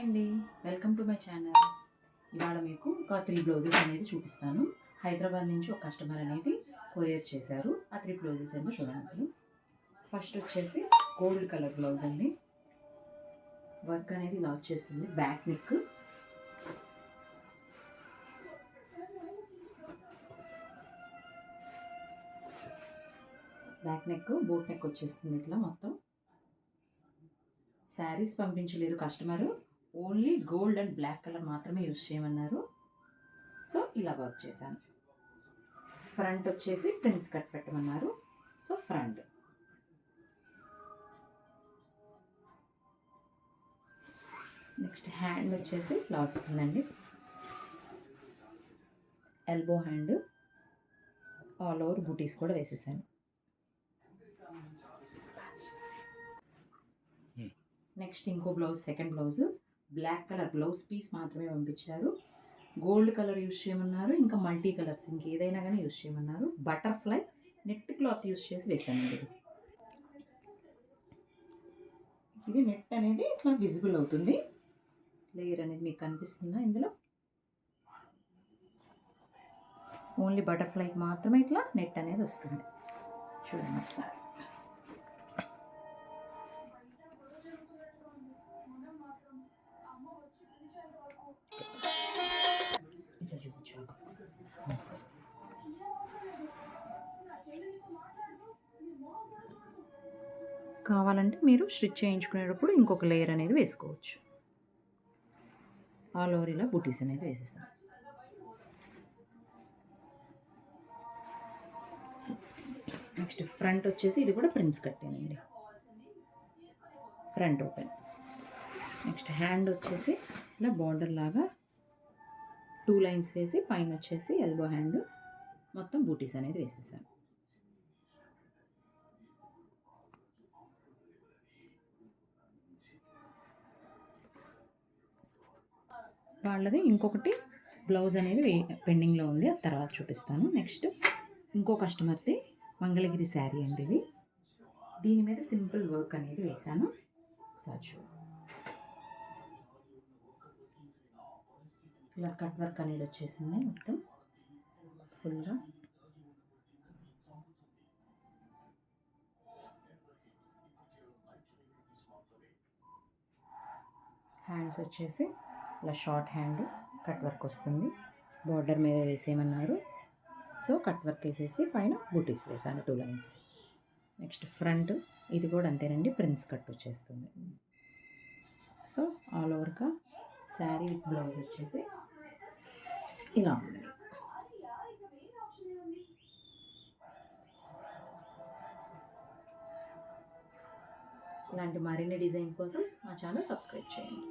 అండి, welcome to my channel. ఇవాళ మీకు ఒక 3 బ్లౌజెస్ అనేది చూపిస్తాను. హైదరాబాద్ నుంచి ఒక కస్టమర్ అనేది కొరియర్ చేశారు. ఆ 3 బ్లౌజెస్ ఏమో చూడండి. ఫస్ట్ వచ్చేసి గోల్డ్ కలర్ బ్లౌజ్ అండి. వర్క్ అనేది ఇలా వచ్చేస్తుంది. బ్యాక్ నెక్, బోట్ నెక్ వచ్చేస్తుంది. ఇట్లా మొత్తం శారీస్ పంపించలేదు customer, only gold and black colour మాత్రమే యూజ్ చేయమన్నారు. సో ఇలా వర్క్ చేశాను. ఫ్రంట్ వచ్చేసి ప్రిన్స్ కట్ పెట్టమన్నారు. సో ఫ్రంట్, నెక్స్ట్ హ్యాండ్ వచ్చేసి ఇలా వస్తుందండి. ఎల్బో హ్యాండ్, ఆల్ ఓవర్ బూటీస్ కూడా వేసేసాను. నెక్స్ట్ ఇంకో blouse, second blouse black colour blouse piece మాత్రమే పంపించారు. గోల్డ్ కలర్ యూజ్ చేయమన్నారు, ఇంకా మల్టీ కలర్స్ ఇంకేదైనా కానీ యూజ్ చేయమన్నారు. బటర్ఫ్లై నెట్ క్లాత్ యూజ్ చేసి వేసానండి. ఇది నెట్ అనేది ఇట్లా విజిబుల్ అవుతుంది. లేయర్ అనేది మీకు కనిపిస్తుందా? ఇందులో ఓన్లీ బటర్ఫ్లైకి మాత్రమే ఇట్లా నెట్ అనేది వస్తుంది. చూడండి ఒకసారి. కావాలంటే మీరు స్టిచ్ చేయించుకునేటప్పుడు ఇంకొక లేయర్ అనేది వేసుకోవచ్చు. ఆల్ ఓవర్ ఇలా బూటీస్ అనేది వేసేస్తాను. నెక్స్ట్ ఫ్రంట్ వచ్చేసి ఇది కూడా ప్రిన్స్ కట్టేనండి, ఫ్రంట్ ఓపెన్. నెక్స్ట్ హ్యాండ్ వచ్చేసి ఇలా బార్డర్ లాగా 2 లైన్స్ వేసి పైన వచ్చేసి ఎల్బో హ్యాండ్, మొత్తం బూటీస్ అనేది వేసేసాను. వాళ్ళది ఇంకొకటి బ్లౌజ్ అనేది పెండింగ్లో ఉంది, అది తర్వాత చూపిస్తాను. నెక్స్ట్ ఇంకో కస్టమర్ది మంగళగిరి శారీ అండి ఇది. దీని మీద సింపుల్ వర్క్ అనేది వేసాను. ఒకసారి చూడండి. ఇలా కట్ వర్క్ అనేది వచ్చేసింది మొత్తం ఫుల్గా. హ్యాండ్స్ వచ్చేసి ఇలా షార్ట్ హ్యాండ్ కట్ వర్క్ వస్తుంది. బార్డర్ మీద వేసేయమన్నారు, సో కట్ వర్క్ వేసేసి పైన బూటీస్ వేసాను 2 లైన్స్. నెక్స్ట్ ఫ్రంట్, ఇది కూడా అంతేనండి, ప్రిన్స్ కట్ వచ్చేస్తుంది. సో ఆల్ ఓవర్గా శారీ విత్ బ్లౌజ్ వచ్చేసి ఇలా ఉంది. ఇలాంటి మరిన్ని డిజైన్స్ కోసం మా ఛానల్ సబ్స్క్రైబ్ చేయండి.